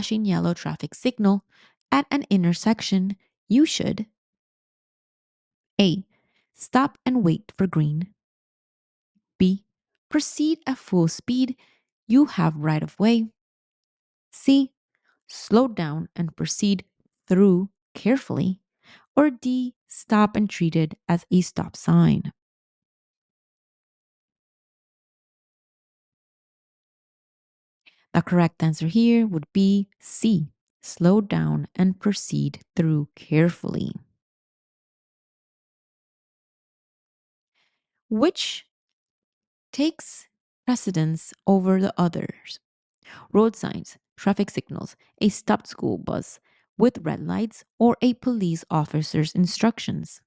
flashing yellow traffic signal at an intersection, you should A. Stop and wait for green. B. Proceed at full speed. You have right of way. C. Slow down and proceed through carefully. Or D. Stop and treat it as a stop sign. The correct answer here would be C. Slow down and proceed through carefully. Which takes precedence over the others? Road signs, traffic signals, a stopped school bus with red lights, or a police officer's instructions?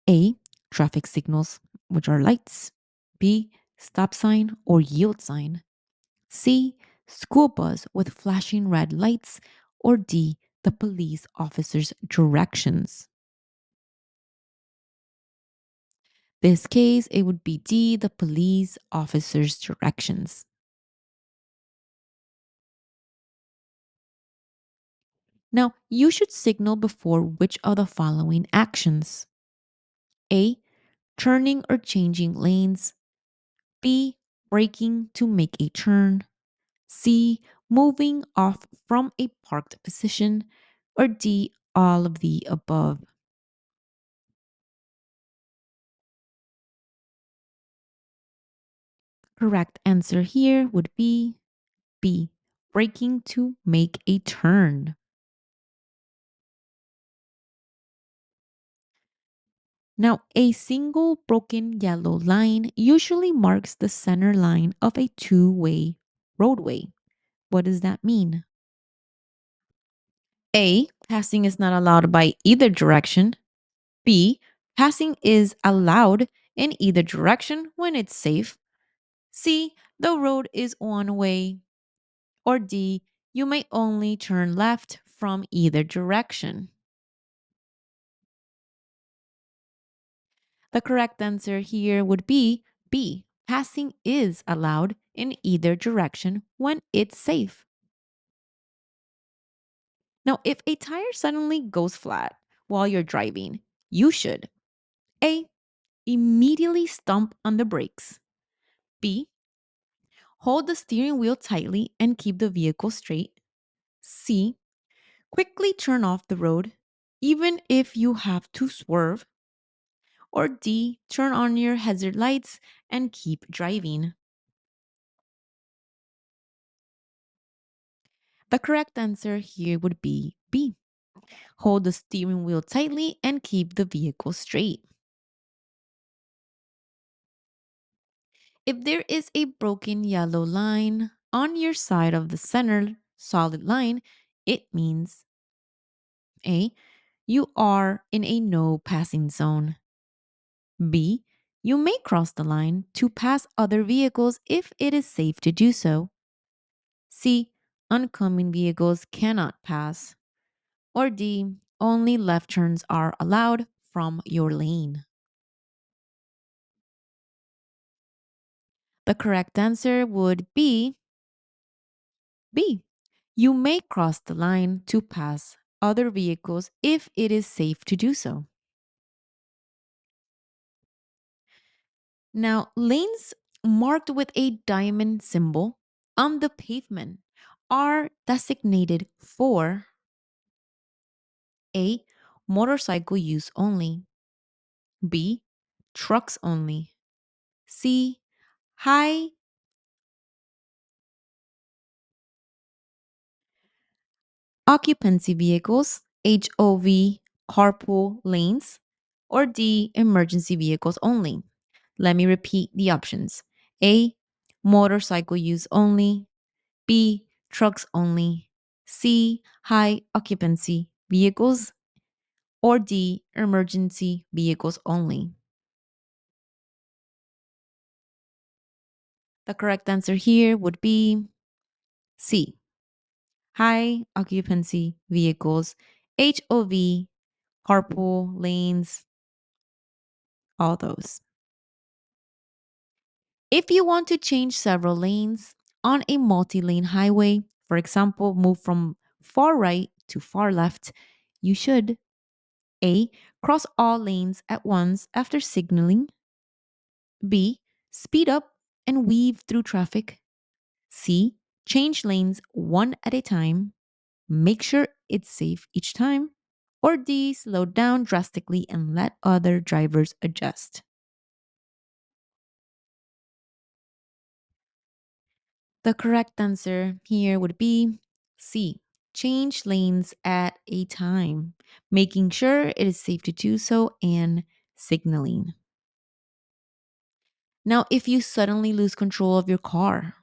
A. Traffic signals, which are lights. B. Stop sign or yield sign. C. School bus with flashing red lights. Or D. The police officer's directions. This case, it would be D. The police officer's directions. Now, you should signal before which of the following actions? A. Turning or changing lanes. B. Braking to make a turn. C. Moving off from a parked position. Or D. All of the above. Correct answer here would be B. Braking to make a turn. Now, a single broken yellow line usually marks the center line of a two-way roadway. What does that mean? A. Passing is not allowed by either direction. B. Passing is allowed in either direction when it's safe. C. The road is one way. Or D. You may only turn left from either direction. The correct answer here would be B. Passing is allowed in either direction when it's safe. Now, if a tire suddenly goes flat while you're driving, you should A. Immediately stomp on the brakes. B. Hold the steering wheel tightly and keep the vehicle straight. C. Quickly turn off the road, even if you have to swerve. Or D. Turn on your hazard lights and keep driving. The correct answer here would be B. Hold the steering wheel tightly and keep the vehicle straight. If there is a broken yellow line on your side of the center solid line, it means A. You are in a no passing zone. B. You may cross the line to pass other vehicles if it is safe to do so. C. Oncoming vehicles cannot pass. Or D. Only left turns are allowed from your lane. The correct answer would be B. You may cross the line to pass other vehicles if it is safe to do so. Now, lanes marked with a diamond symbol on the pavement are designated for A. Motorcycle use only. B. Trucks only. C. High occupancy vehicles, HOV, carpool lanes. Or D. Emergency vehicles only. Let me repeat the options. A. Motorcycle use only. B. Trucks only. C. High occupancy vehicles. Or D. Emergency vehicles only. The correct answer here would be C. High occupancy vehicles, HOV, carpool lanes, all those. If you want to change several lanes on a multi lane highway, for example, move from far right to far left, you should A. Cross all lanes at once after signaling. B. Speed up and weave through traffic. C. Change lanes one at a time. Make sure it's safe each time. Or D. Slow down drastically and let other drivers adjust. The correct answer here would be C. Change lanes at a time, making sure it is safe to do so and signaling. Now, if you suddenly lose control of your car,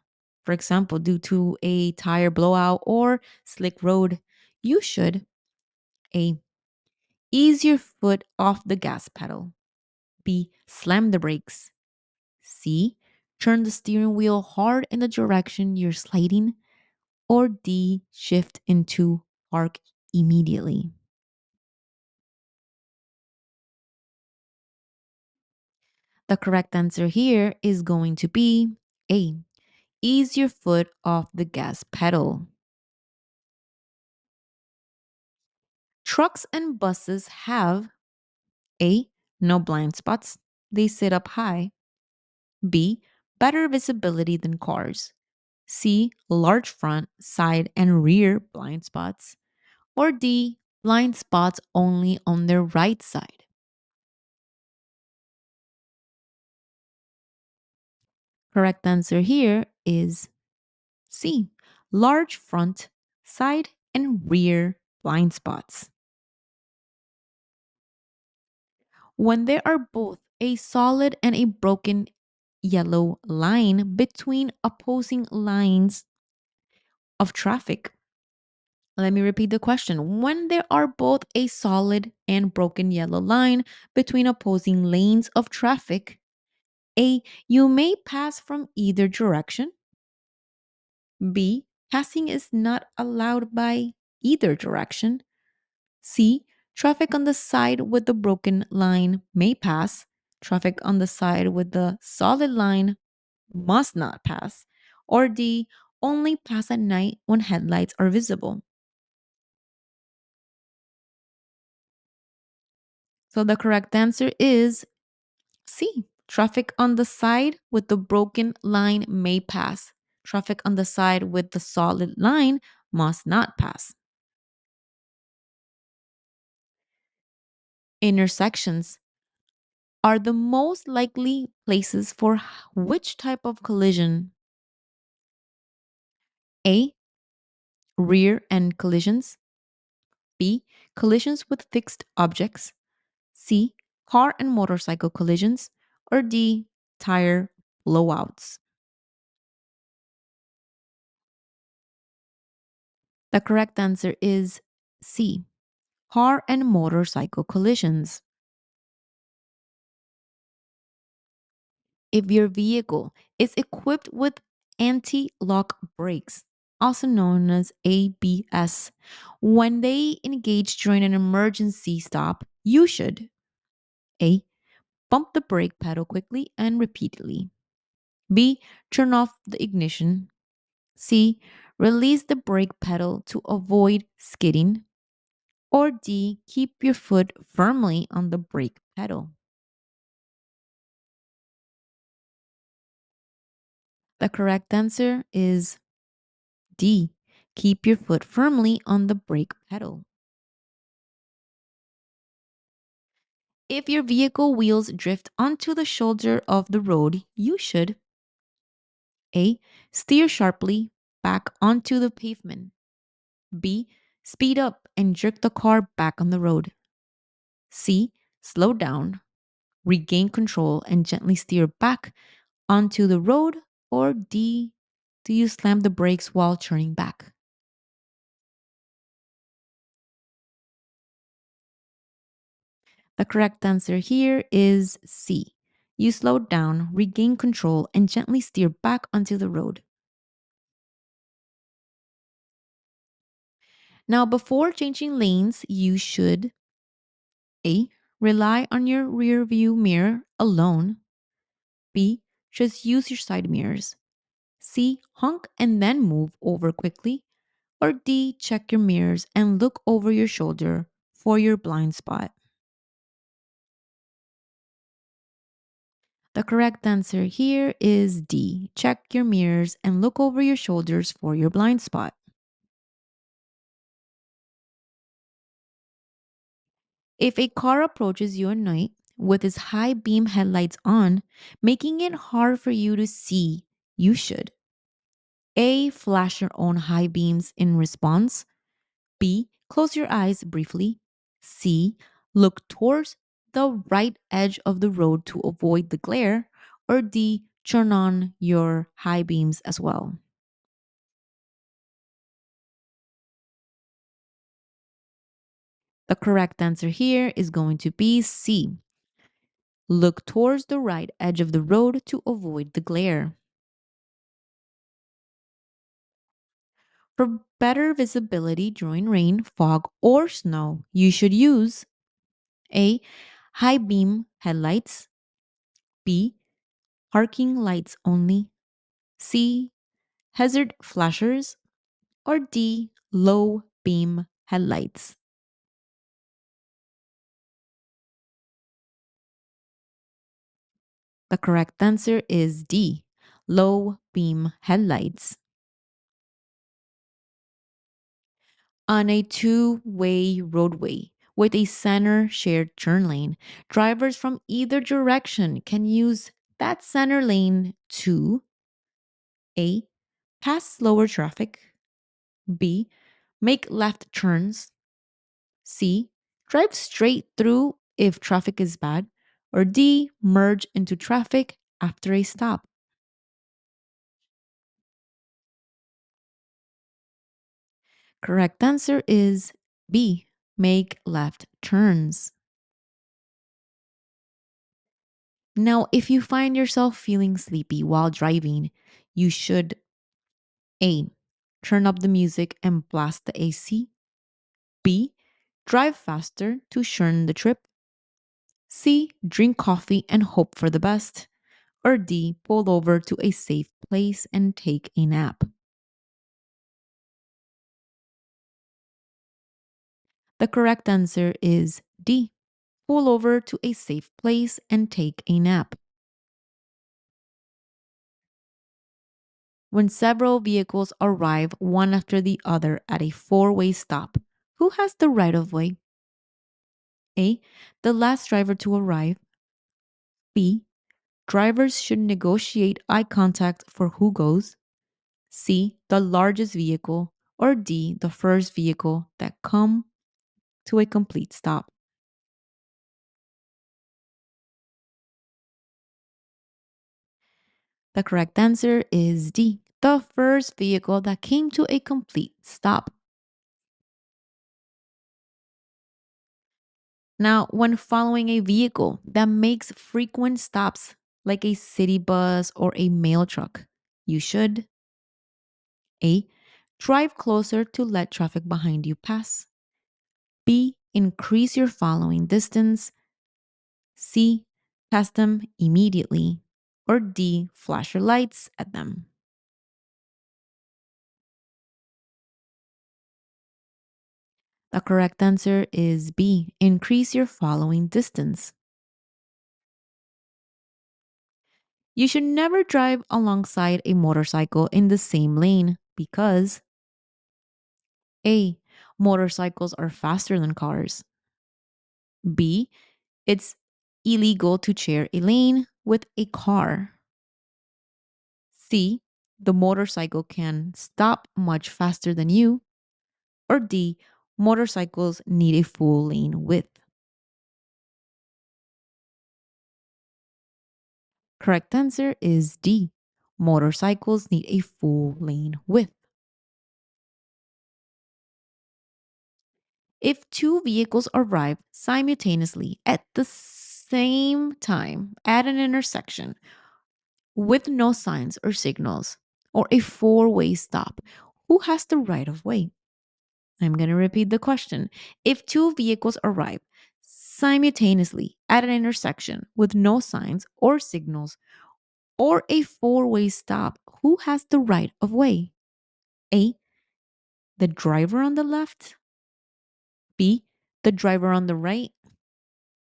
for example, due to a tire blowout or slick road, you should A. Ease your foot off the gas pedal. B. Slam the brakes. C. Turn the steering wheel hard in the direction you're sliding. Or D. Shift into park immediately. The correct answer here is going to be A. Ease your foot off the gas pedal. Trucks and buses have A. No blind spots. They sit up high. B. Better visibility than cars. C. Large front, side, and rear blind spots. Or D. Blind spots only on their right side. Correct answer here is C. Large front, side, and rear blind spots. When there are both a solid and a broken yellow line between opposing lines of traffic. Let me repeat the question. When there are both a solid and broken yellow line between opposing lanes of traffic, A. You may pass from either direction. B. Passing is not allowed by either direction. C. Traffic on the side with the broken line may pass. Traffic on the side with the solid line must not pass. Or D. Only pass at night when headlights are visible. So the correct answer is C. Traffic on the side with the broken line may pass. Traffic on the side with the solid line must not pass. Intersections are the most likely places for which type of collision? A. Rear end collisions. B. Collisions with fixed objects. C. Car and motorcycle collisions. Or D. Tire blowouts. The correct answer is C. Car and motorcycle collisions. If your vehicle is equipped with anti lock brakes, also known as ABS, when they engage during an emergency stop, you should A. Bump the brake pedal quickly and repeatedly. B. Turn off the ignition. C. Release the brake pedal to avoid skidding. Or D. Keep your foot firmly on the brake pedal. The correct answer is D. Keep your foot firmly on the brake pedal. If your vehicle wheels drift onto the shoulder of the road, you should A. Steer sharply back onto the pavement. B. Speed up and jerk the car back on the road. C. Slow down, regain control, and gently steer back onto the road. Or D. Do you slam the brakes while turning back? The correct answer here is C. You slow down, regain control, and gently steer back onto the road. Now, before changing lanes, you should A. Rely on your rear view mirror alone. B. just use your side mirrors. C. Honk and then move over quickly. Or D. Check your mirrors and look over your shoulder for your blind spot. The correct answer here is D. Check your mirrors and look over your shoulders for your blind spot. If a car approaches you at night with its high beam headlights on, making it hard for you to see, you should A. Flash your own high beams in response. B. Close your eyes briefly. C. Look towards the right edge of the road to avoid the glare. Or D. Turn on your high beams as well. The correct answer here is going to be C. Look towards the right edge of the road to avoid the glare. For better visibility during rain, fog, or snow, you should use A. High beam headlights. B. Parking lights only. C. Hazard flashers. Or D. Low beam headlights. The correct answer is D. Low beam headlights. On a two-way roadway with a center shared turn lane, drivers from either direction can use that center lane to A. Pass slower traffic. B. Make left turns. C. Drive straight through if traffic is bad. Or D. Merge into traffic after a stop. Correct answer is B. Make left turns. Now, if you find yourself feeling sleepy while driving, you should A. Turn up the music and blast the AC. B. Drive faster to shorten the trip. C. Drink coffee and hope for the best. Or D. Pull over to a safe place and take a nap. The correct answer is D. Pull over to a safe place and take a nap. When several vehicles arrive one after the other at a four-way stop, who has the right of way? A. The last driver to arrive. B. Drivers should negotiate eye contact for who goes. C. The largest vehicle. Or D. The first vehicle that come to a complete stop. The correct answer is D. The first vehicle that came to a complete stop. Now, when following a vehicle that makes frequent stops, like a city bus or a mail truck, you should A. Drive closer to let traffic behind you pass. B. Increase your following distance. C. Pass them immediately. Or D. Flash your lights at them. The correct answer is B. Increase your following distance. You should never drive alongside a motorcycle in the same lane because A. Motorcycles are faster than cars. B. It's illegal to share a lane with a car. C. The motorcycle can stop much faster than you. Or D. Motorcycles need a full lane width. Correct answer is D. Motorcycles need a full lane width. If two vehicles arrive simultaneously at the same time at an intersection with no signs or signals or a four-way stop, who has the right of way? I'm going to repeat the question. If two vehicles arrive simultaneously at an intersection with no signs or signals or a four-way stop, who has the right of way? A. The driver on the left. B. The driver on the right.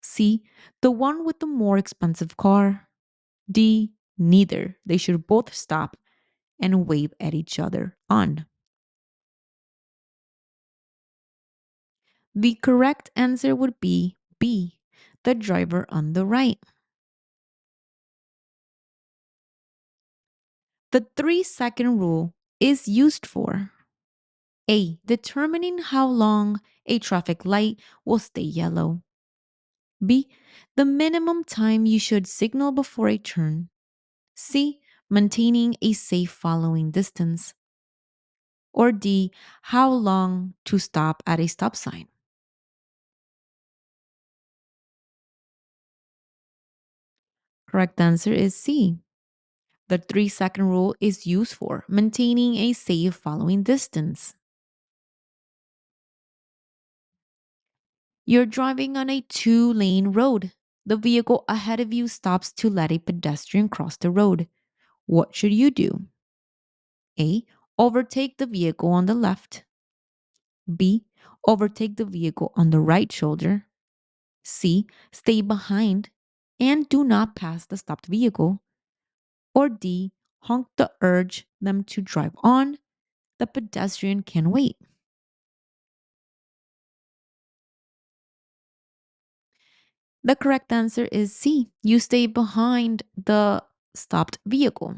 C. The one with the more expensive car. D. Neither. They should both stop and wave at each other on. The correct answer would be B. The driver on the right. The 3-second rule is used for A. Determining how long a traffic light will stay yellow. B. The minimum time you should signal before a turn. C. Maintaining a safe following distance. Or D. How long to stop at a stop sign. Correct answer is C. The 3-second rule is used for maintaining a safe following distance. You're driving on a 2-lane road. The vehicle ahead of you stops to let a pedestrian cross the road. What should you do? A. Overtake the vehicle on the left. B. Overtake the vehicle on the right shoulder. C. Stay behind and do not pass the stopped vehicle. Or D. Honk to urge them to drive on. The pedestrian can wait. The correct answer is C. You stay behind the stopped vehicle.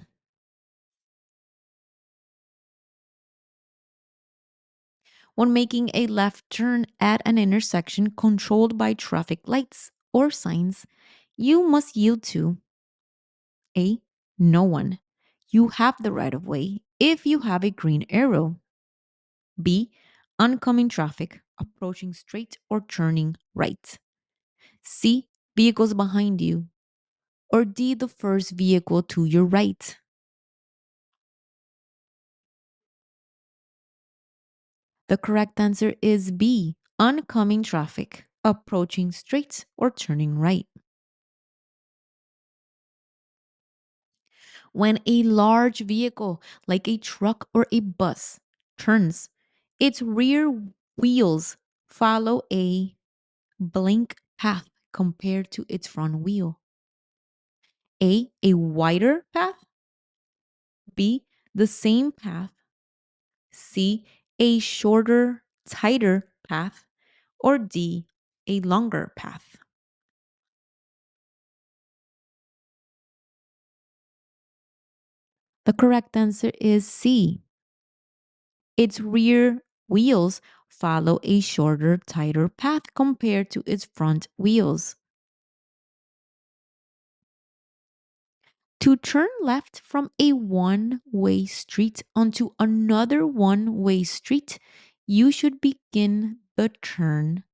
When making a left turn at an intersection controlled by traffic lights or signs, you must yield to A. No one. You have the right of way if you have a green arrow. B. Oncoming traffic approaching straight or turning right. C. Vehicles behind you. Or D. The first vehicle to your right. The correct answer is B. Oncoming traffic approaching straight or turning right. When a large vehicle, like a truck or a bus, turns, its rear wheels follow a blank path compared to its front wheel. A wider path. B, the same path. C, a shorter, tighter path. Or D, a longer path. The correct answer is C. Its rear wheels follow a shorter, tighter path compared to its front wheels. To turn left from a one-way street onto another one-way street, you should begin the turn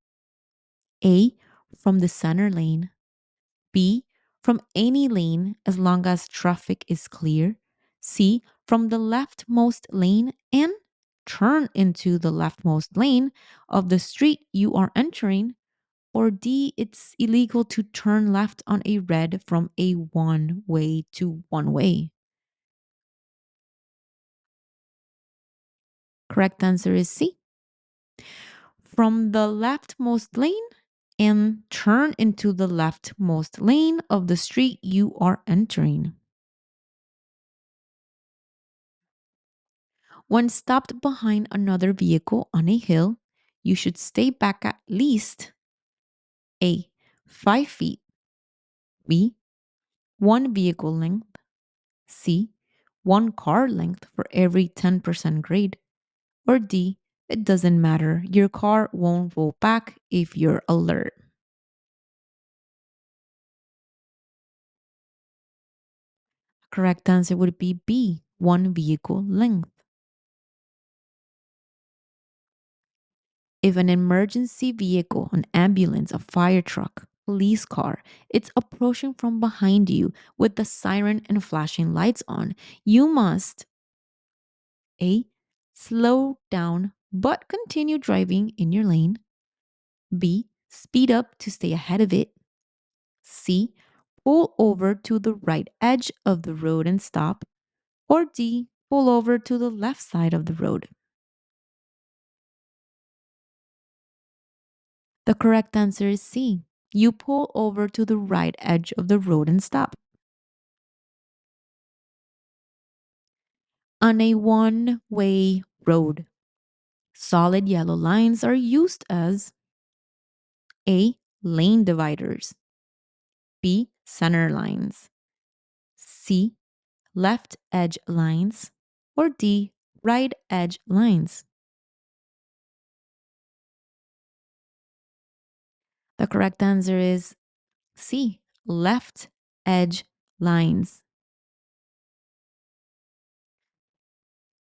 A, from the center lane, B, from any lane as long as traffic is clear, C, from the leftmost lane, and turn into the leftmost lane of the street you are entering, or D, it's illegal to turn left on a red from a one way to one way. Correct answer is C. From the leftmost lane and turn into the leftmost lane of the street you are entering. When stopped behind another vehicle on a hill, you should stay back at least A, 5 feet, B, 1 vehicle length, C, 1 car length for every 10% grade, or D, it doesn't matter, your car won't roll back if you're alert. Correct answer would be B, 1 vehicle length. If an emergency vehicle, an ambulance, a fire truck, police car, it's approaching from behind you with the siren and flashing lights on, you must A, slow down but continue driving in your lane. B, speed up to stay ahead of it. C, pull over to the right edge of the road and stop. Or D, pull over to the left side of the road. The correct answer is C. You pull over to the right edge of the road and stop. On a one-way road, solid yellow lines are used as A. Lane dividers, B. Center lines, C. Left edge lines, or D. Right edge lines. The correct answer is C. Left edge lines.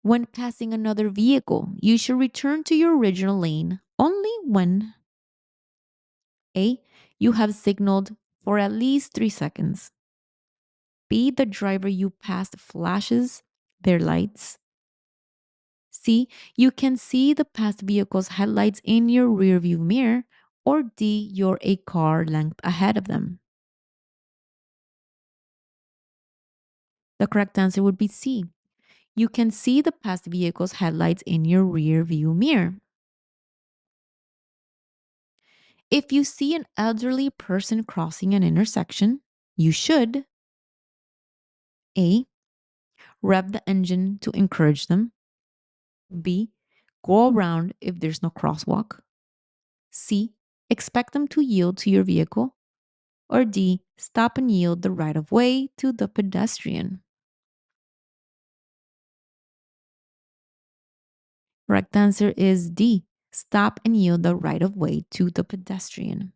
When passing another vehicle, you should return to your original lane only when A. You have signaled for at least 3 seconds. B. The driver you passed flashes their lights. C. You can see the past vehicle's headlights in your rearview mirror. Or D. You're a car length ahead of them. The correct answer would be C. You can see the past vehicle's headlights in your rear view mirror. If you see an elderly person crossing an intersection, you should A. Rev the engine to encourage them. B. Go around if there's no crosswalk. C. Expect them to yield to your vehicle. Or D. Stop and yield the right of way to the pedestrian. Correct answer is D. Stop and yield the right of way to the pedestrian.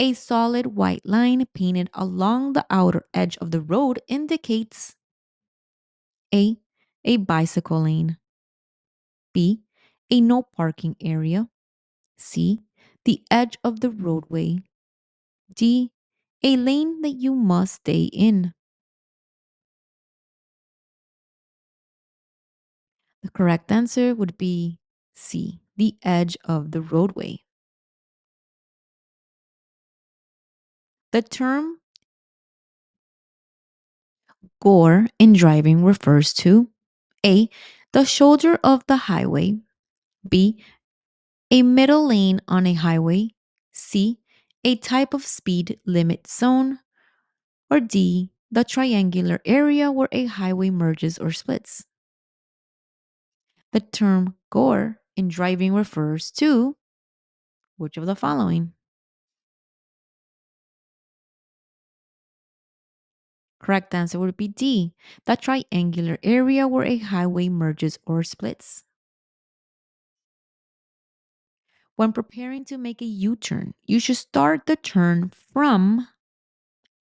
A solid white line painted along the outer edge of the road indicates A. A bicycle lane. B. A no parking area. C. The edge of the roadway. D. A lane that you must stay in. The correct answer would be C. The edge of the roadway. The term gore in driving refers to A. The shoulder of the highway. B. A middle lane on a highway. C. A type of speed limit zone. Or D. The triangular area where a highway merges or splits. The term gore in driving refers to which of the following? Correct answer would be D. The triangular area where a highway merges or splits. When preparing to make a U turn, you should start the turn from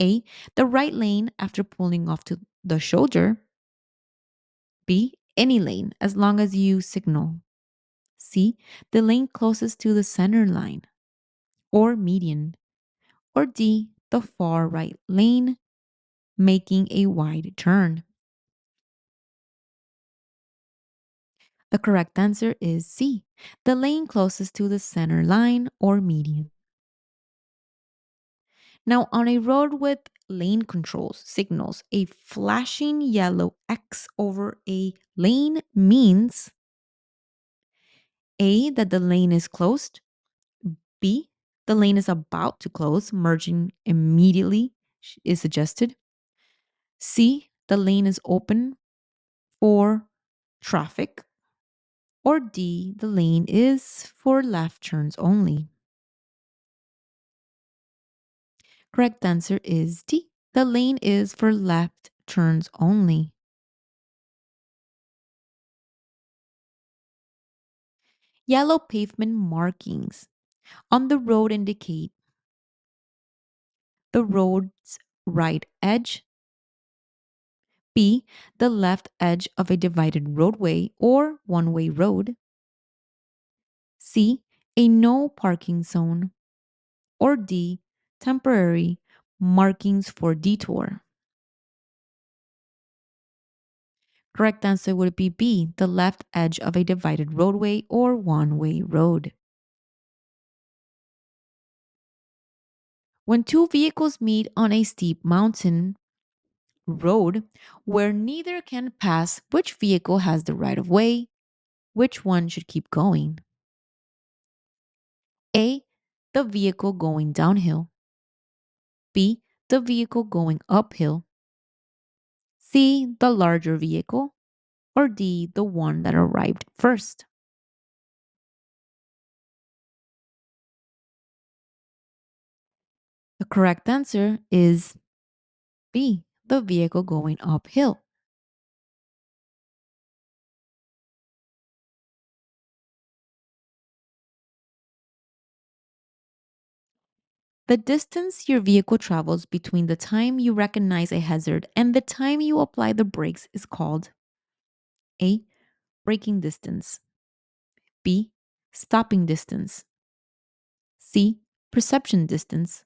A. The right lane after pulling off to the shoulder. B. Any lane as long as you signal. C. The lane closest to the center line or median. Or D. The far right lane making a wide turn. The correct answer is C. The lane closest to the center line or median. Now, on a road with lane controls signals, a flashing yellow X over a lane means A, that the lane is closed, B, the lane is about to close, merging immediately is suggested, C, the lane is open for traffic, or D, the lane is for left turns only. Correct answer is D. The lane is for left turns only. Yellow pavement markings on the road indicate the road's right edge, B, the left edge of a divided roadway or one-way road, C, a no parking zone, or D, temporary markings for detour. Correct answer would be B, the left edge of a divided roadway or one-way road. When two vehicles meet on a steep mountain road where neither can pass, which vehicle has the right of way? Which one should keep going? A. The vehicle going downhill. B. The vehicle going uphill. C. The larger vehicle. Or D. The one that arrived first. The correct answer is B. The vehicle going uphill. The distance your vehicle travels between the time you recognize a hazard and the time you apply the brakes is called A. Braking distance. B. Stopping distance. C. Perception distance.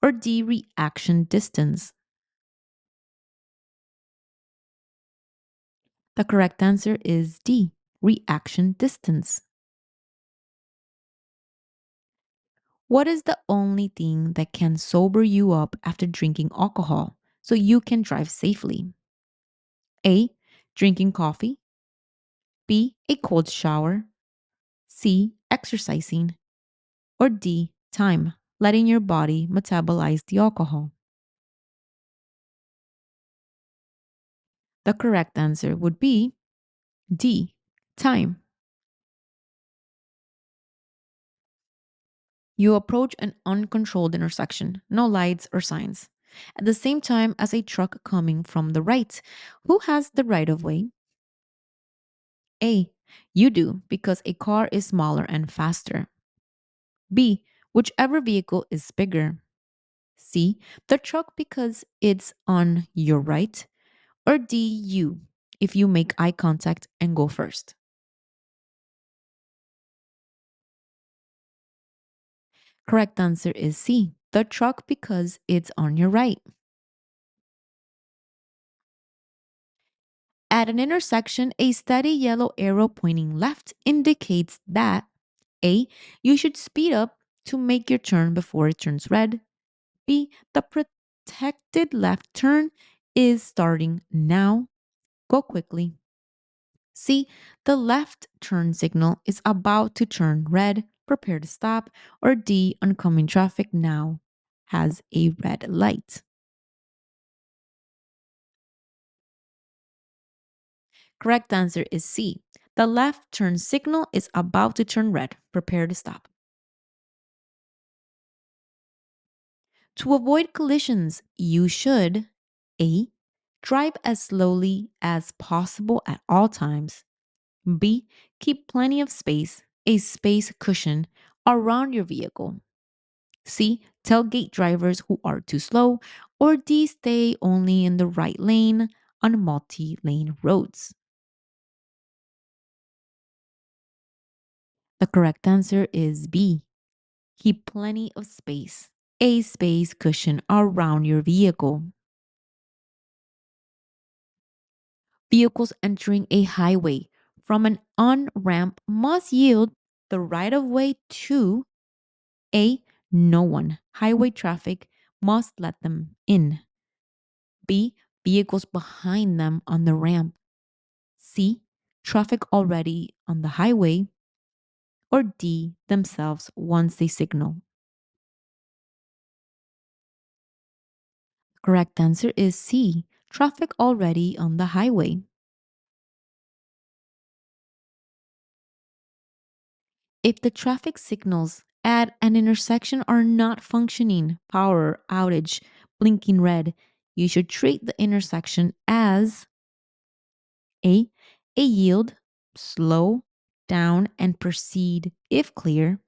Or D. Reaction distance. The correct answer is D. Reaction distance. What is the only thing that can sober you up after drinking alcohol so you can drive safely? A. Drinking coffee. B. A cold shower. C. Exercising. Or D. Time, letting your body metabolize the alcohol. The correct answer would be D. Time. You approach an uncontrolled intersection, no lights or signs, at the same time as a truck coming from the right. Who has the right of way? A. You do, because a car is smaller and faster. B. Whichever vehicle is bigger. C. The truck because it's on your right. Or D. You, if you make eye contact and go first. Correct answer is C. The truck because it's on your right. At an intersection, a steady yellow arrow pointing left indicates that A. You should speed up to make your turn before it turns red. B. The protected left turn is starting now. Go quickly. C. The left turn signal is about to turn red. Prepare to stop. Or D. Oncoming traffic now has a red light. Correct answer is C. The left turn signal is about to turn red. Prepare to stop. To avoid collisions, you should A. Drive as slowly as possible at all times. B. Keep plenty of space, a space cushion, around your vehicle. C. Tailgate drivers who are too slow. Or D. Stay only in the right lane on multi lane roads. The correct answer is B. Keep plenty of space, a space cushion around your vehicle. Vehicles entering a highway from an on ramp must yield the right of way to A. No one. Highway traffic must let them in. B. Vehicles behind them on the ramp. C. Traffic already on the highway. Or D. Themselves once they signal. Correct answer is C. Traffic already on the highway. If the traffic signals at an intersection are not functioning, power outage, blinking red, you should treat the intersection as A. A yield, slow down and proceed if clear.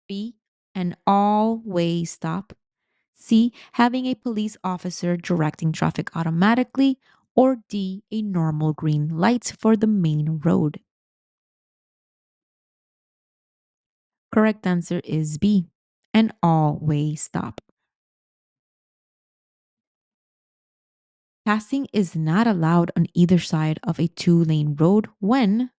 B. An all way stop. C. Having a police officer directing traffic automatically. Or D. A normal green light for the main road. Correct answer is B. An all way stop. Passing is not allowed on either side of a two-lane road when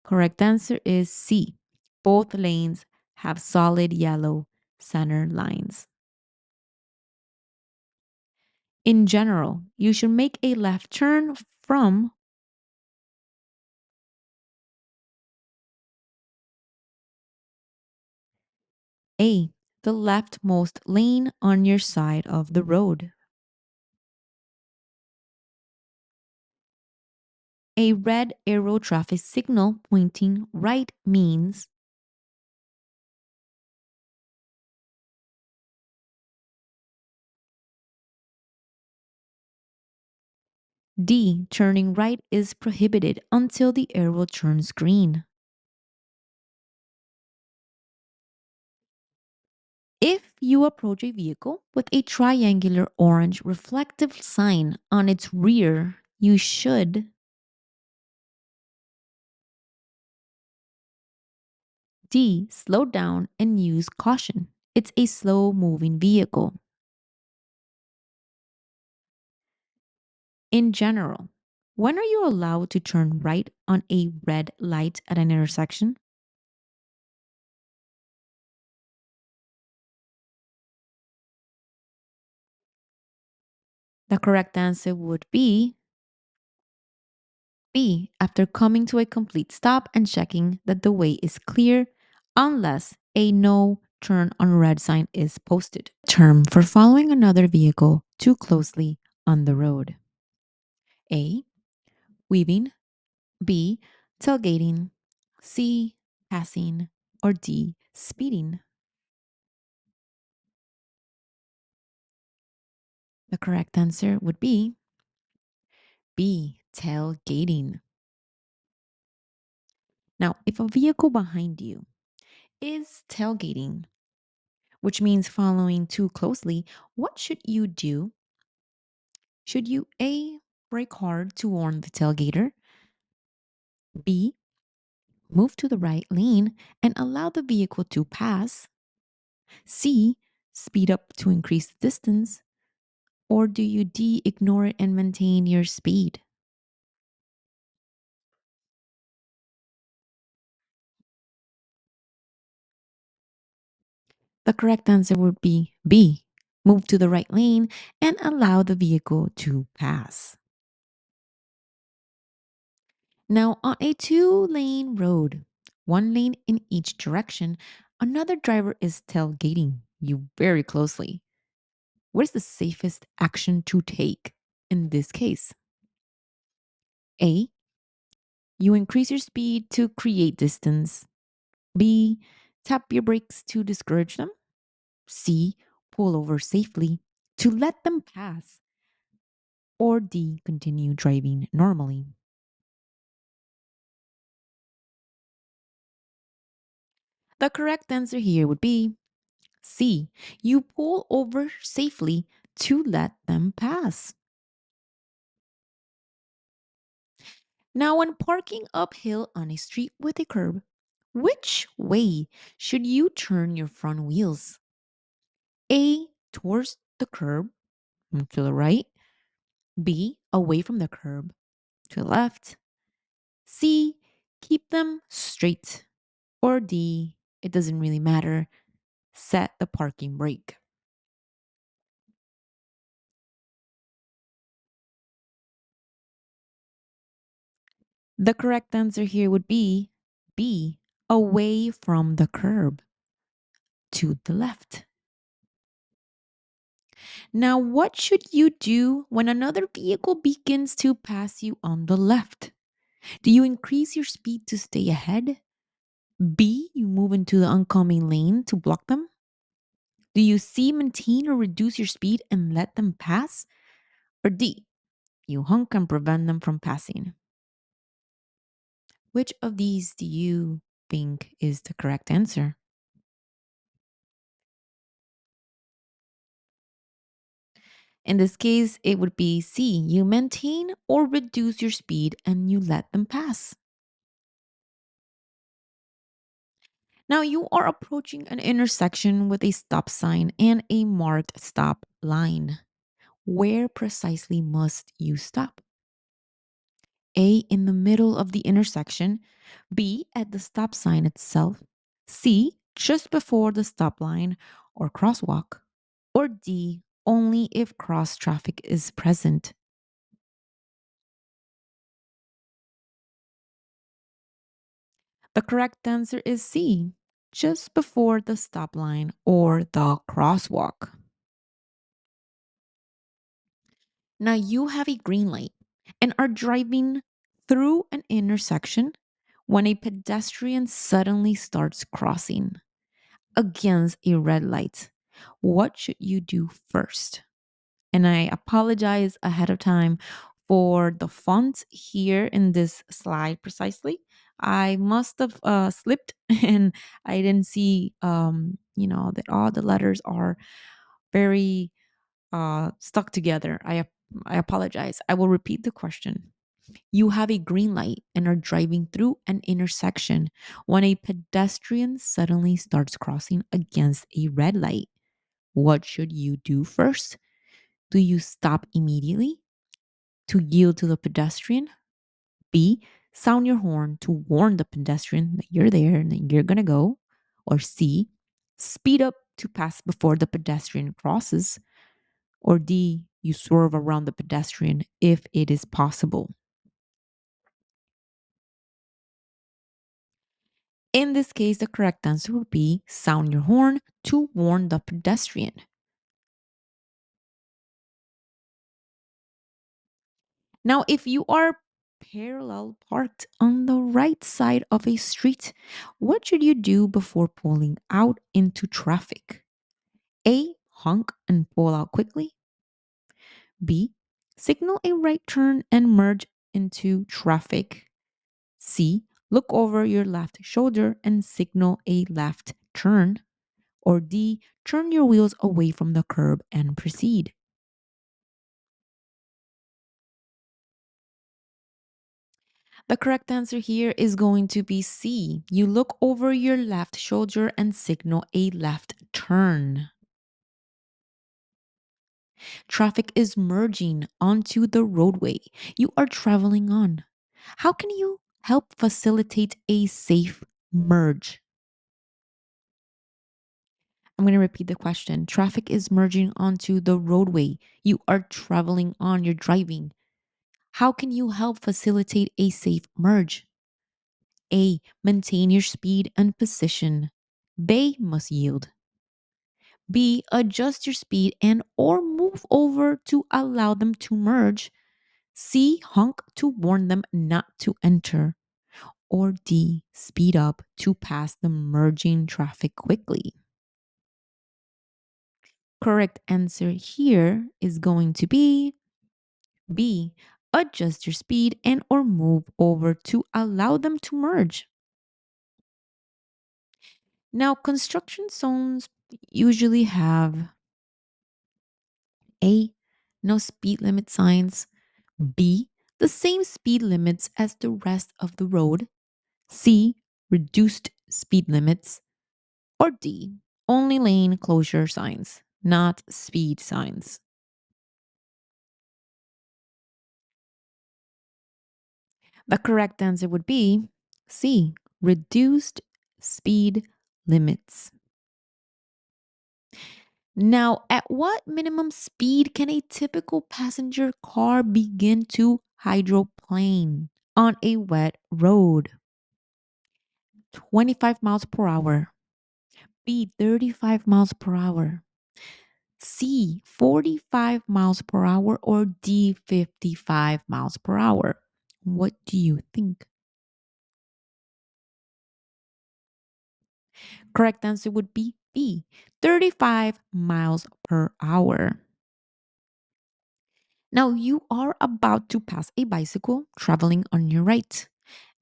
Correct answer is C. Both lanes have solid yellow center lines. In general, you should make a left turn from A, the leftmost lane on your side of the road. A red arrow traffic signal pointing right means D, turning right is prohibited until the arrow turns green. If you approach a vehicle with a triangular orange reflective sign on its rear, you should D, slow down and use caution. It's a slow moving vehicle. In general, when are you allowed to turn right on a red light at an intersection? The correct answer would be B, after coming to a complete stop and checking that the way is clear, unless a no turn on red sign is posted. Term for following another vehicle too closely on the road. A, weaving. B, tailgating. C, passing. Or D, speeding. The correct answer would be B, tailgating. Now, if a vehicle behind you is tailgating, which means following too closely, what should you do? Should you A, brake hard to warn the tailgater? B, move to the right lane and allow the vehicle to pass? C, speed up to increase the distance? Or do you D, ignore it and maintain your speed? The correct answer would be B, move to the right lane and allow the vehicle to pass. Now, on a two-lane road, one lane in each direction, another driver is tailgating you very closely. What is the safest action to take in this case? A, you increase your speed to create distance. B, tap your brakes to discourage them. C, pull over safely to let them pass. Or D, continue driving normally. The correct answer here would be C, you pull over safely to let them pass. Now, when parking uphill on a street with a curb, which way should you turn your front wheels? A, towards the curb, to the right. B, away from the curb, to the left. C, keep them straight. Or D, it doesn't really matter, set the parking brake. The correct answer here would be B, away from the curb, to the left. Now, what should you do when another vehicle begins to pass you on the left? Do you increase your speed to stay ahead? B, you move into the oncoming lane to block them? Do you C, maintain or reduce your speed and let them pass? Or D, you honk and prevent them from passing? Which of these do you think is the correct answer? In this case, it would be C. You maintain or reduce your speed and you let them pass. Now you are approaching an intersection with a stop sign and a marked stop line. Where precisely must you stop? A, in the middle of the intersection, B, at the stop sign itself, C, just before the stop line or crosswalk, or D, only if cross traffic is present. The correct answer is C, just before the stop line or the crosswalk. Now you have a green light and are driving through an intersection when a pedestrian suddenly starts crossing against a red light. What should you do first? And I apologize ahead of time for the font here in this slide precisely. I must have slipped and I didn't see, that all the letters are very stuck together. I apologize. I will repeat the question. You have a green light and are driving through an intersection when a pedestrian suddenly starts crossing against a red light. What should you do first? Do you stop immediately to yield to the pedestrian? B, sound your horn to warn the pedestrian that you're there and that you're going to go? Or C, speed up to pass before the pedestrian crosses? Or D, you swerve around the pedestrian if it is possible? In this case, the correct answer would be sound your horn to warn the pedestrian. Now, if you are parallel parked on the right side of a street, what should you do before pulling out into traffic? A, honk and pull out quickly. B, signal a right turn and merge into traffic. C, look over your left shoulder and signal a left turn. Or D, turn your wheels away from the curb and proceed. The correct answer here is going to be C. You look over your left shoulder and signal a left turn. Traffic is merging onto the roadway you are traveling on. How can you help facilitate a safe merge? I'm going to repeat the question. Traffic is merging onto the roadway you are traveling on, you're driving. How can you help facilitate a safe merge? A, maintain your speed and position. B, must yield. B, adjust your speed and or move over to allow them to merge. C, honk to warn them not to enter. Or D, speed up to pass the merging traffic quickly. Correct answer here is going to be B, adjust your speed and or move over to allow them to merge. Now, construction zones usually have A, no speed limit signs, B, the same speed limits as the rest of the road, C, reduced speed limits, or D, only lane closure signs, not speed signs. The correct answer would be C, reduced speed limits. Now, at what minimum speed can a typical passenger car begin to hydroplane on a wet road? 25 miles per hour. B, 35 miles per hour. C, 45 miles per hour. Or D, 55 miles per hour. What do you think? Correct answer would be B, 35 miles per hour. Now you are about to pass a bicycle traveling on your right,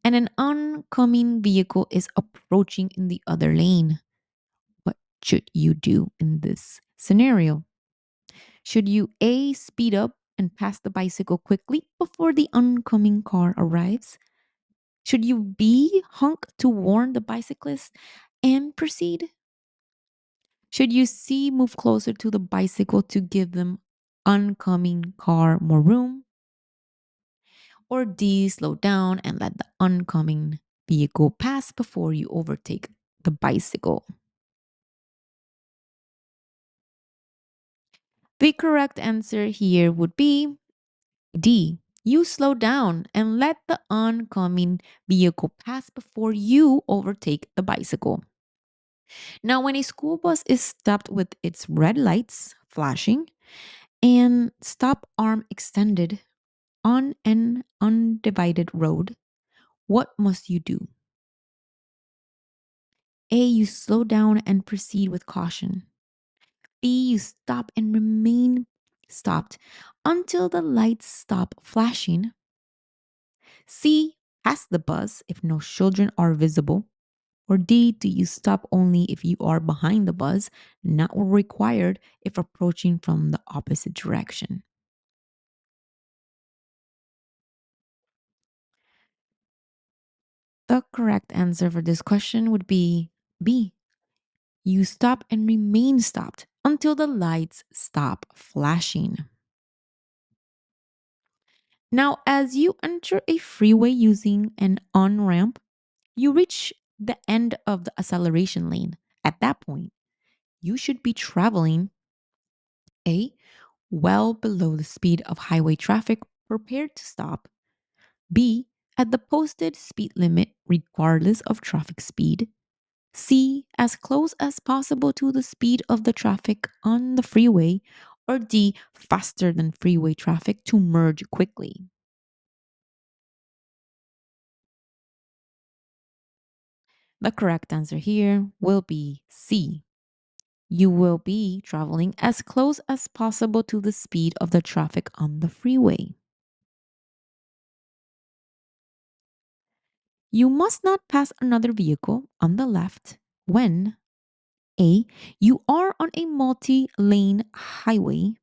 and an oncoming vehicle is approaching in the other lane. What should you do in this scenario? Should you A, speed up and pass the bicycle quickly before the oncoming car arrives? Should you B, honk to warn the bicyclist and proceed? Should you C, move closer to the bicycle to give them oncoming car more room? Or D, slow down and let the oncoming vehicle pass before you overtake the bicycle. The correct answer here would be D. You slow down and let the oncoming vehicle pass before you overtake the bicycle. Now, when a school bus is stopped with its red lights flashing and stop arm extended on an undivided road, what must you do? A. You slow down and proceed with caution. B. You stop and remain stopped until the lights stop flashing. C. Pass the bus if no children are visible. Or D. Do you stop only if you are behind the bus, not required if approaching from the opposite direction? The correct answer for this question would be B. You stop and remain stopped until the lights stop flashing. Now, as you enter a freeway using an on ramp, you reach the end of the acceleration lane. At that point, you should be traveling A, well below the speed of highway traffic, prepared to stop. B, at the posted speed limit, regardless of traffic speed. C, as close as possible to the speed of the traffic on the freeway. Or D, faster than freeway traffic to merge quickly. The correct answer here will be C. You will be traveling as close as possible to the speed of the traffic on the freeway. You must not pass another vehicle on the left when A. You are on a multi lane highway.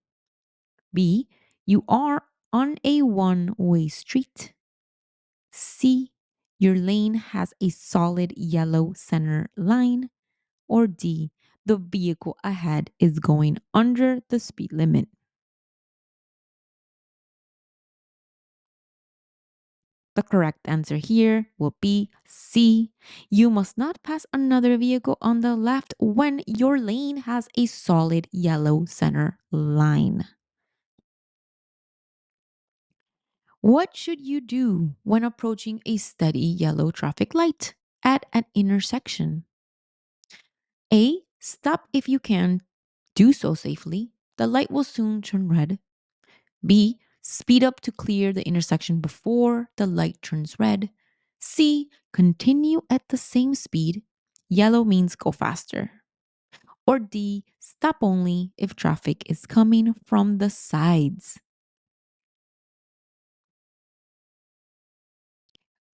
B. You are on a one way street. C. Your lane has a solid yellow center line. Or D. The vehicle ahead is going under the speed limit. The correct answer here will be C. You must not pass another vehicle on the left when your lane has a solid yellow center line. What should you do when approaching a steady yellow traffic light at an intersection? A. Stop if you can. Do so safely. The light will soon turn red. B. Speed up to clear the intersection before the light turns red. C. Continue at the same speed. Yellow means go faster. Or D. Stop only if traffic is coming from the sides.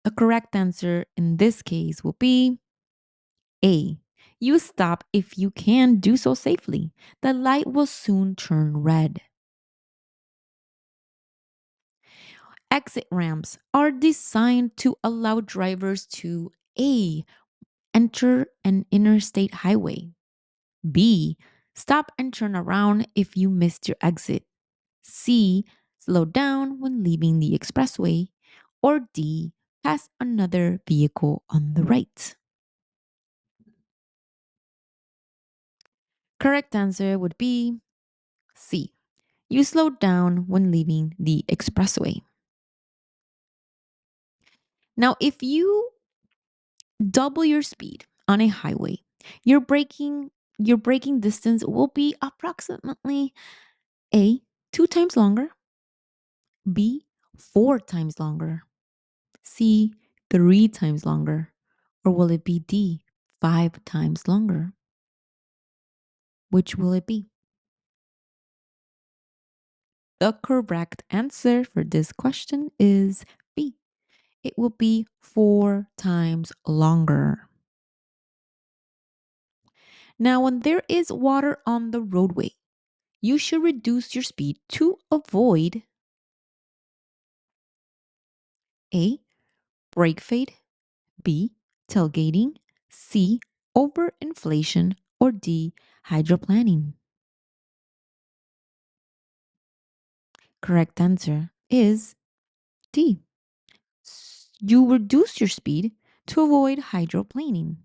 The correct answer in this case will be A. You stop if you can do so safely. The light will soon turn red. Exit ramps are designed to allow drivers to A. Enter an interstate highway. B. Stop and turn around if you missed your exit. C. Slow down when leaving the expressway. Or D. Pass another vehicle on the right. Correct answer would be C. You slow down when leaving the expressway. Now, if you double your speed on a highway, your braking distance will be approximately A, 2 times longer, B, 4 times longer, C, 3 times longer, or will it be D, 5 times longer? Which will it be? The correct answer for this question is B. It will be 4 times longer. Now, when there is water on the roadway, you should reduce your speed to avoid A. Brake fade, B. Tailgating, C. Overinflation, or D. Hydroplaning. Correct answer is D. You reduce your speed to avoid hydroplaning.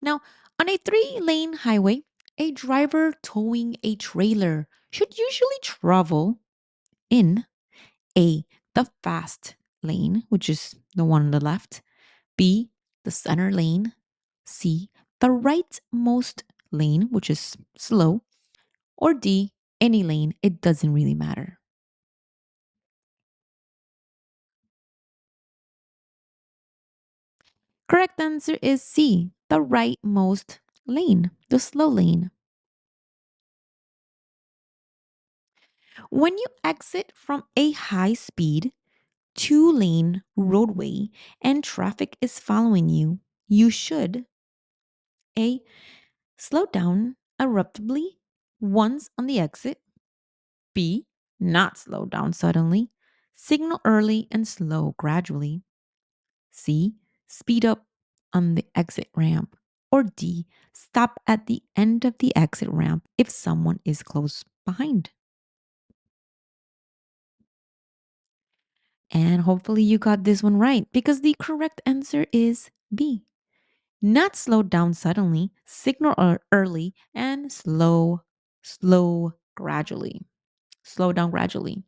Now, on a 3 lane highway, a driver towing a trailer should usually travel in A, the fast lane, which is the one on the left, B, the center lane, C, the rightmost lane, which is slow, or D, any lane. It doesn't really matter. Correct answer is C, the rightmost lane, the slow lane. When you exit from a high speed 2 lane roadway and traffic is following you, you should A, slow down abruptly once on the exit, B, not slow down suddenly, signal early and slow gradually, C, speed up on the exit ramp, or D, stop at the end of the exit ramp if someone is close behind. And hopefully you got this one right because the correct answer is B. Not slow down suddenly, signal early, and slow gradually. Slow down gradually.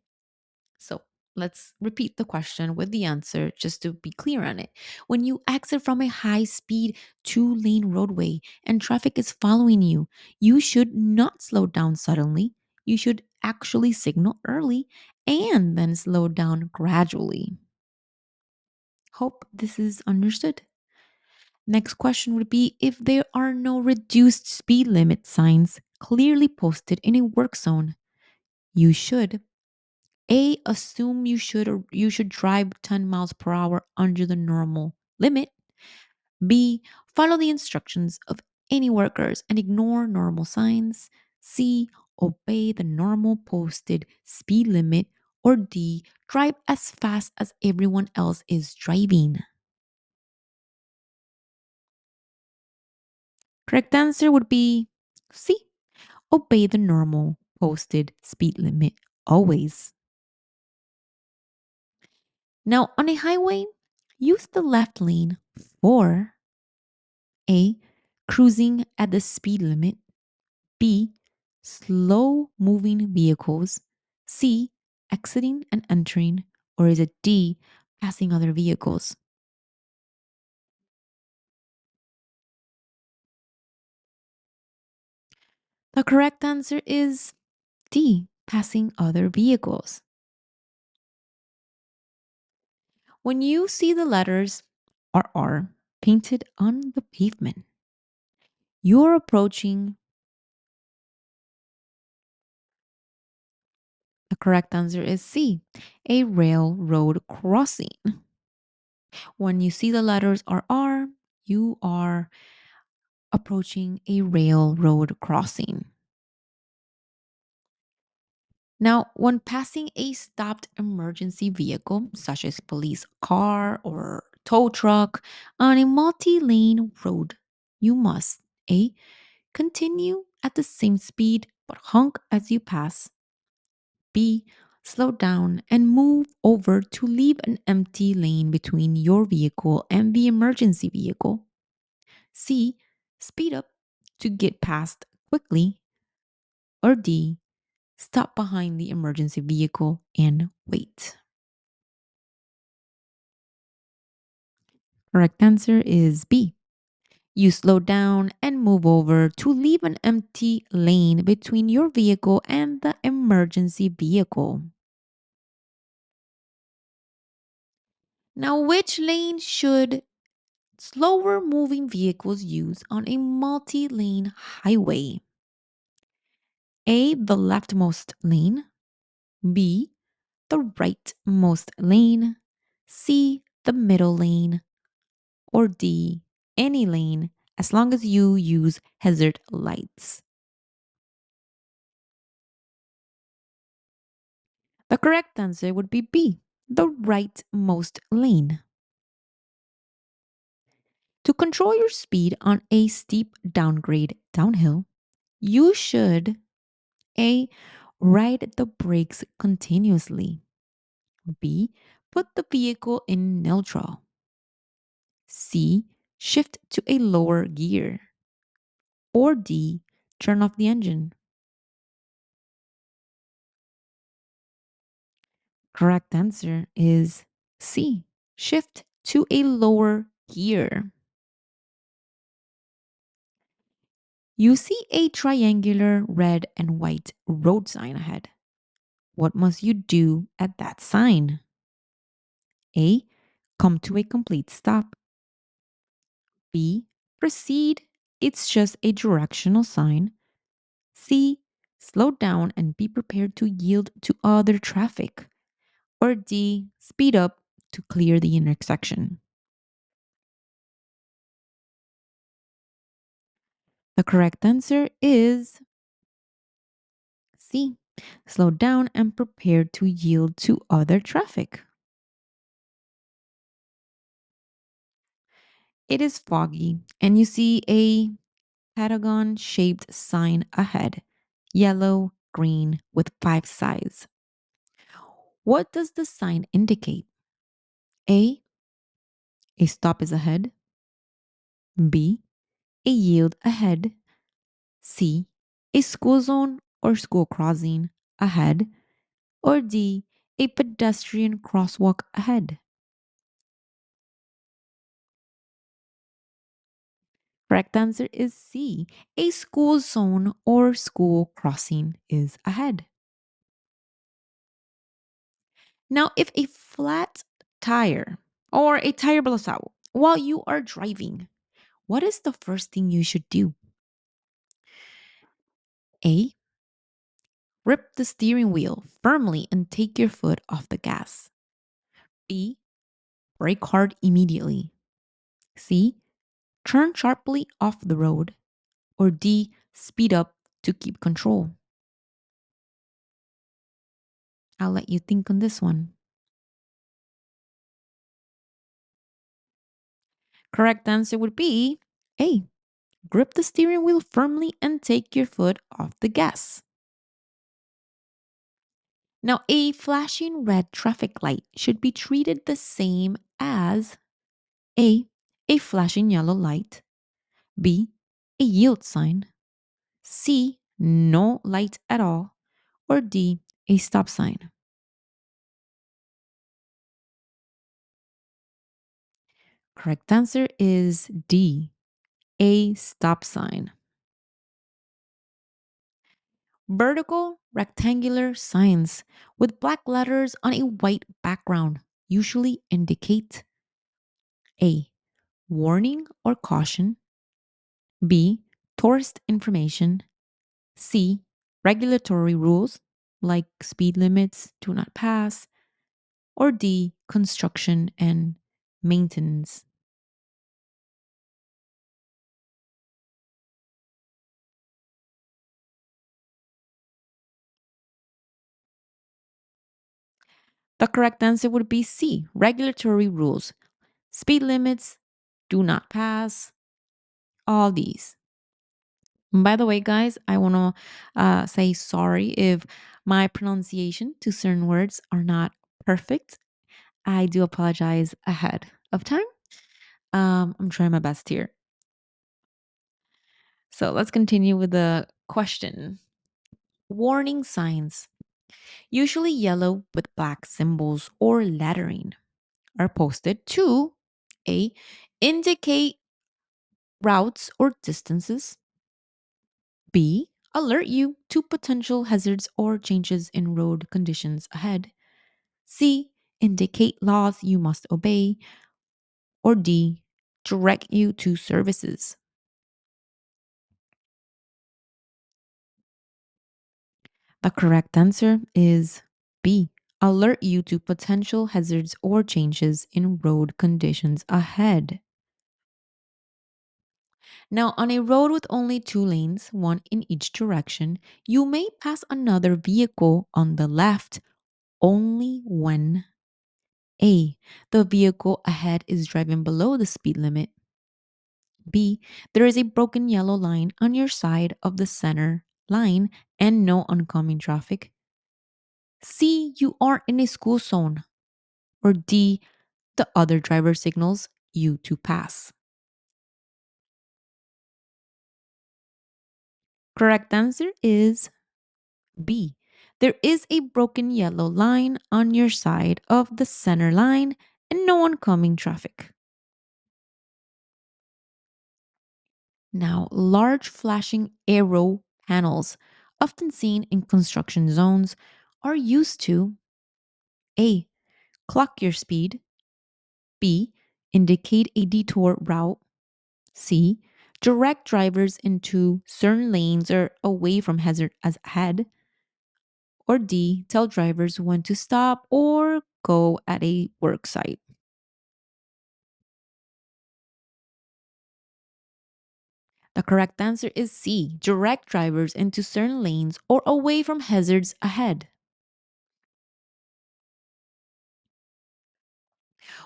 So let's repeat the question with the answer just to be clear on it. When you exit from a high speed 2 lane roadway and traffic is following you, you should not slow down suddenly. You should actually signal early and then slow down gradually. Hope this is understood. Next question would be if there are no reduced speed limit signs clearly posted in a work zone, you should A, assume you should drive 10 miles per hour under the normal limit. B, follow the instructions of any workers and ignore normal signs. C, obey the normal posted speed limit. Or D, drive as fast as everyone else is driving. Correct answer would be C, obey the normal posted speed limit always. Now, on a highway, use the left lane for A, cruising at the speed limit, B, slow moving vehicles, C, exiting and entering, or is it D, passing other vehicles? The correct answer is D, passing other vehicles. When you see the letters RR painted on the pavement, you're approaching. The correct answer is C, a railroad crossing. When you see the letters RR, you are approaching a railroad crossing. Now, when passing a stopped emergency vehicle, such as police car or tow truck, on a multi-lane road, you must A, continue at the same speed but honk as you pass. B, slow down and move over to leave an empty lane between your vehicle and the emergency vehicle. C, speed up to get past quickly. Or D, stop behind the emergency vehicle and wait. Correct answer is B. You slow down and move over to leave an empty lane between your vehicle and the emergency vehicle. Now, which lane should slower moving vehicles use on a multi lane highway? A, the leftmost lane. B, the rightmost lane. C, the middle lane. Or D, any lane as long as you use hazard lights. The correct answer would be B, the rightmost lane. To control your speed on a steep downgrade downhill, you should A, Ride the brakes continuously. B. Put the vehicle in neutral. C. Shift to a lower gear. Or D. Turn off the engine. Correct answer is C. Shift to a lower gear. You see a triangular red and white road sign ahead. What must you do at that sign? A. Come to a complete stop. B. Proceed. It's just a directional sign. C. Slow down and be prepared to yield to other traffic. Or D. Speed up to clear the intersection. The correct answer is C. Slow down and prepare to yield to other traffic. It is foggy, and you see a pentagon shaped sign ahead, yellow, green, with five sides. What does the sign indicate? A. A stop is ahead. B. A yield ahead. C. A school zone or school crossing ahead. Or D. A pedestrian crosswalk ahead. Correct answer is C. A school zone or school crossing is ahead. Now, if a flat tire or a tire blows out while you are driving, what is the first thing you should do? A. Grip the steering wheel firmly and take your foot off the gas. B. Brake hard immediately. C. Turn sharply off the road. Or D. Speed up to keep control. I'll let you think on this one. Correct answer would be A. Grip the steering wheel firmly and take your foot off the gas. Now, a flashing red traffic light should be treated the same as A. A flashing yellow light. B. A yield sign. C. No light at all. Or D. A stop sign. Correct answer is D. A stop sign. Vertical rectangular signs with black letters on a white background usually indicate A. Warning or caution. B. Tourist information. C. Regulatory rules like speed limits, do not pass. Or D. Construction and maintenance. The correct answer would be C. Regulatory rules. Speed limits, do not pass, all these. By the way, guys, I want to say sorry if my pronunciation to certain words are not perfect. I do apologize ahead of time. I'm trying my best here. So let's continue with the question. Warning signs, usually yellow with black symbols or lettering, are posted to A. Indicate routes or distances. B. Alert you to potential hazards or changes in road conditions ahead. C. Indicate laws you must obey. Or D. Direct you to services. The correct answer is B. Alert you to potential hazards or changes in road conditions ahead. Now, on a road with only two lanes, one in each direction, you may pass another vehicle on the left only when A. The vehicle ahead is driving below the speed limit. B. There is a broken yellow line on your side of the center line and no oncoming traffic. C, you are in a school zone. Or D, the other driver signals you to pass. Correct answer is B. There is a broken yellow line on your side of the center line and no oncoming traffic. Now, large flashing arrow panels, often seen in construction zones, are used to A. Clock your speed, B. Indicate a detour route, C. Direct drivers into certain lanes or away from hazard as ahead, or D. Tell drivers when to stop or go at a work site. The correct answer is C. Direct drivers into certain lanes or away from hazards ahead.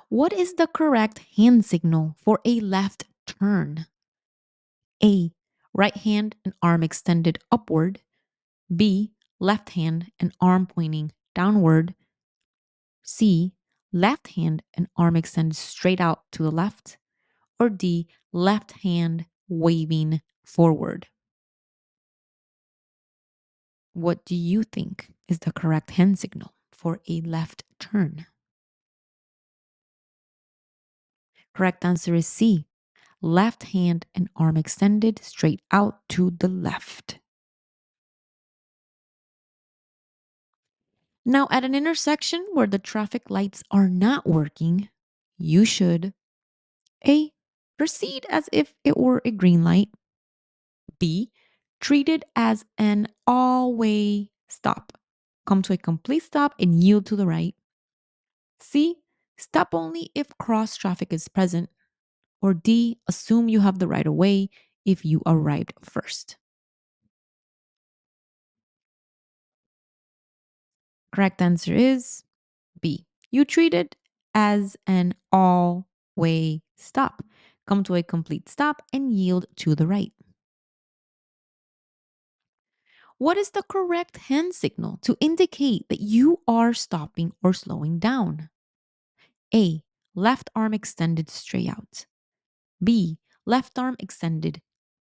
What is the correct hand signal for a left turn? A. Right hand and arm extended upward. B. Left hand and arm pointing downward. C. Left hand and arm extended straight out to the left. Or D. Left hand waving forward. What do you think is the correct hand signal for a left turn? Correct answer is C. Left hand and arm extended straight out to the left. Now, at an intersection where the traffic lights are not working, you should A. Proceed as if it were a green light. B. Treat it as an all way stop. Come to a complete stop and yield to the right. C. Stop only if cross traffic is present. Or D. Assume you have the right of way if you arrived first. Correct answer is B. You treat it as an all way stop. Come to a complete stop and yield to the right. What is the correct hand signal to indicate that you are stopping or slowing down? A. Left arm extended straight out. B. Left arm extended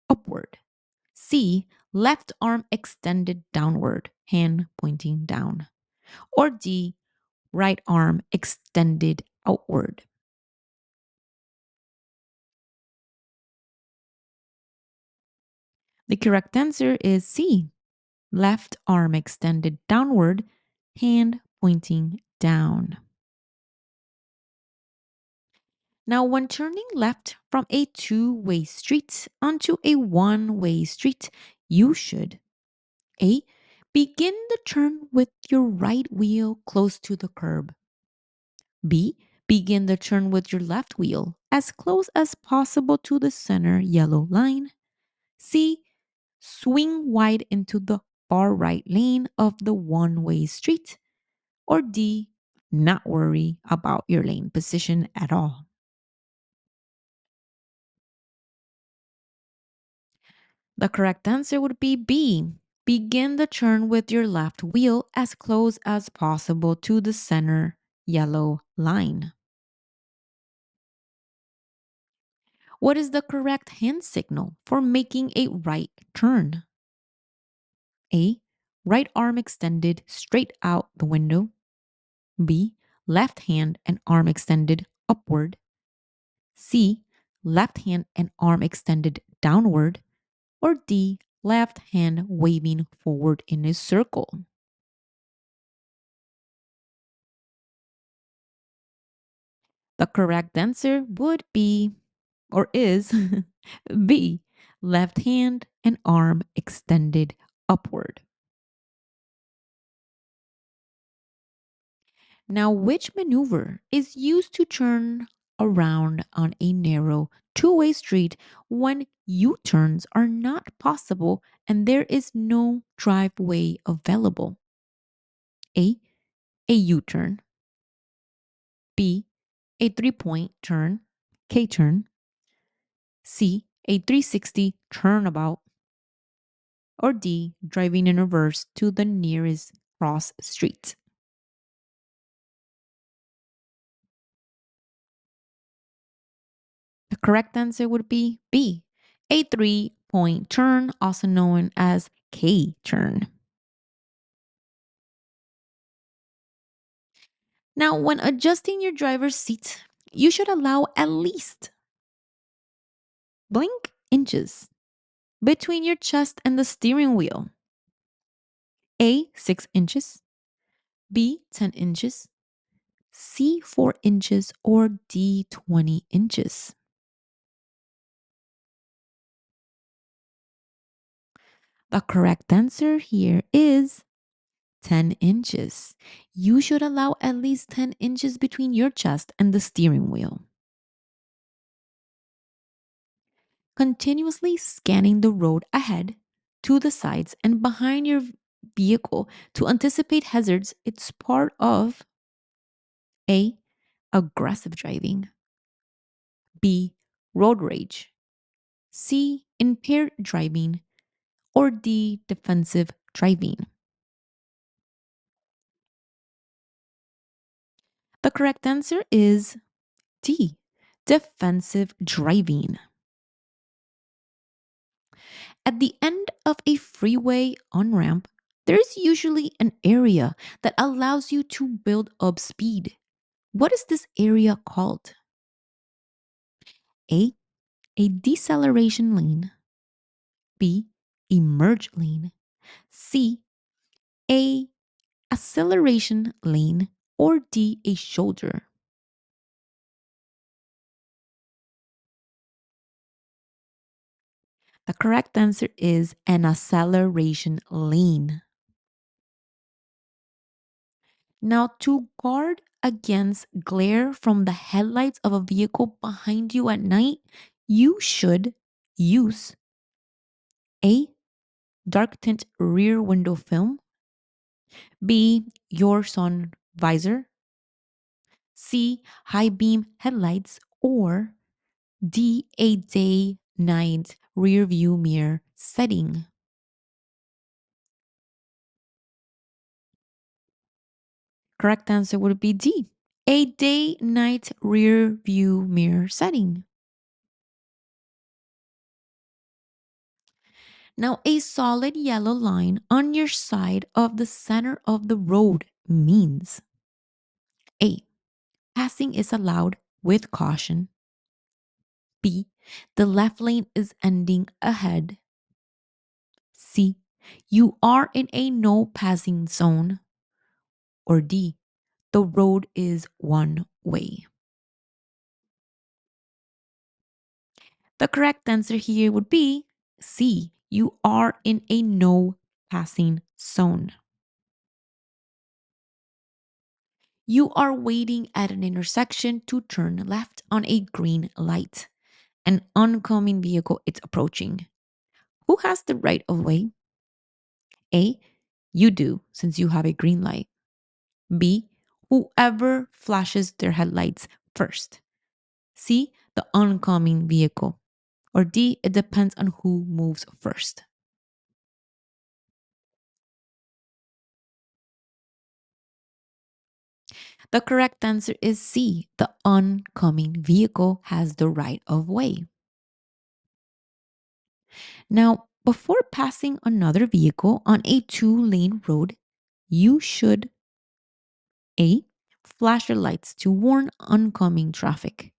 upward. C. Left arm extended downward, hand pointing down. Or D. Right arm extended outward. The correct answer is C. Left arm extended downward, hand pointing down. Now, when turning left from a two-way street onto a one-way street, you should A. Begin the turn with your right wheel close to the curb. B. Begin the turn with your left wheel as close as possible to the center yellow line. C. Swing wide into the far right lane of the one-way street. Or D. Not worry about your lane position at all. The correct answer would be B. Begin the turn with your left wheel as close as possible to the center yellow line. What is the correct hand signal for making a right turn? A. Right arm extended straight out the window. B. Left hand and arm extended upward. C. Left hand and arm extended downward. Or D. Left hand waving forward in a circle. The correct answer would be or is B. Left hand and arm extended upward. Now, which maneuver is used to turn around on a narrow two-way street when U-turns are not possible and there is no driveway available? A. A U-turn. B. A three-point turn, K-turn. C. A 360 turnabout. Or D, driving in reverse to the nearest cross street. The correct answer would be B, a 3-point turn, also known as K turn. Now, when adjusting your driver's seat, you should allow at least blink inches between your chest and the steering wheel. A, 6 inches, B, 10 inches, C, 4 inches, or D, 20 inches. The correct answer here is 10 inches. You should allow at least 10 inches between your chest and the steering wheel. Continuously scanning the road ahead, to the sides, and behind your vehicle to anticipate hazards, it's part of A, aggressive driving, B, road rage, C, impaired driving, or D, defensive driving. The correct answer is D, defensive driving. At the end of a freeway on ramp, there's usually an area that allows you to build up speed. What is this area called? A, a deceleration lane, B, a merge lane, C, a acceleration lane, or D, a shoulder. The correct answer is an acceleration lane. Now, to guard against glare from the headlights of a vehicle behind you at night, you should use A, dark tint rear window film, B, your sun visor, C, high beam headlights, or D, a day night rear view mirror setting. Correct answer would be D, a day night rear view mirror setting. Now, a solid yellow line on your side of the center of the road means A, passing is allowed with caution. B, the left lane is ending ahead. C, you are in a no passing zone. Or D, the road is one way. The correct answer here would be C, you are in a no passing zone. You are waiting at an intersection to turn left on a green light. An oncoming vehicle is approaching. Who has the right of way? A, you do, since you have a green light. B, whoever flashes their headlights first. C, the oncoming vehicle. Or D, it depends on who moves first. The correct answer is C, the oncoming vehicle has the right of way. Now, before passing another vehicle on a 2-lane road, you should A, flash your lights to warn oncoming traffic.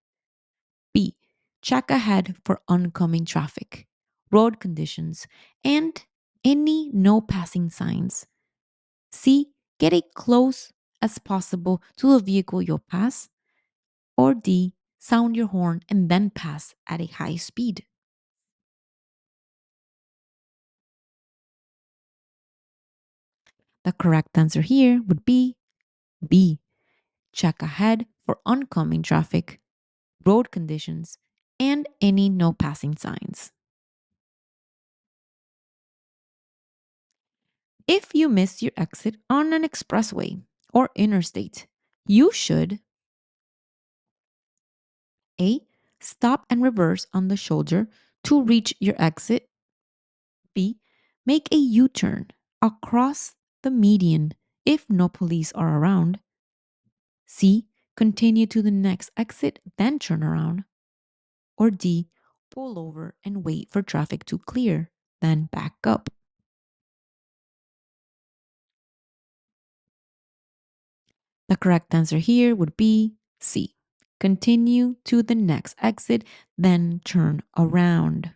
B, check ahead for oncoming traffic, road conditions, and any no passing signs. C, get as close as possible to the vehicle you'll pass. Or D, sound your horn and then pass at a high speed. The correct answer here would be B, check ahead for oncoming traffic, road conditions, and any no passing signs. If you miss your exit on an expressway or interstate, you should A, stop and reverse on the shoulder to reach your exit. B, Make a U turn across the median if no police are around. C. Continue to the next exit, then turn around. Or D. Pull over and wait for traffic to clear, then back up. The correct answer here would be C. Continue to the next exit, then turn around.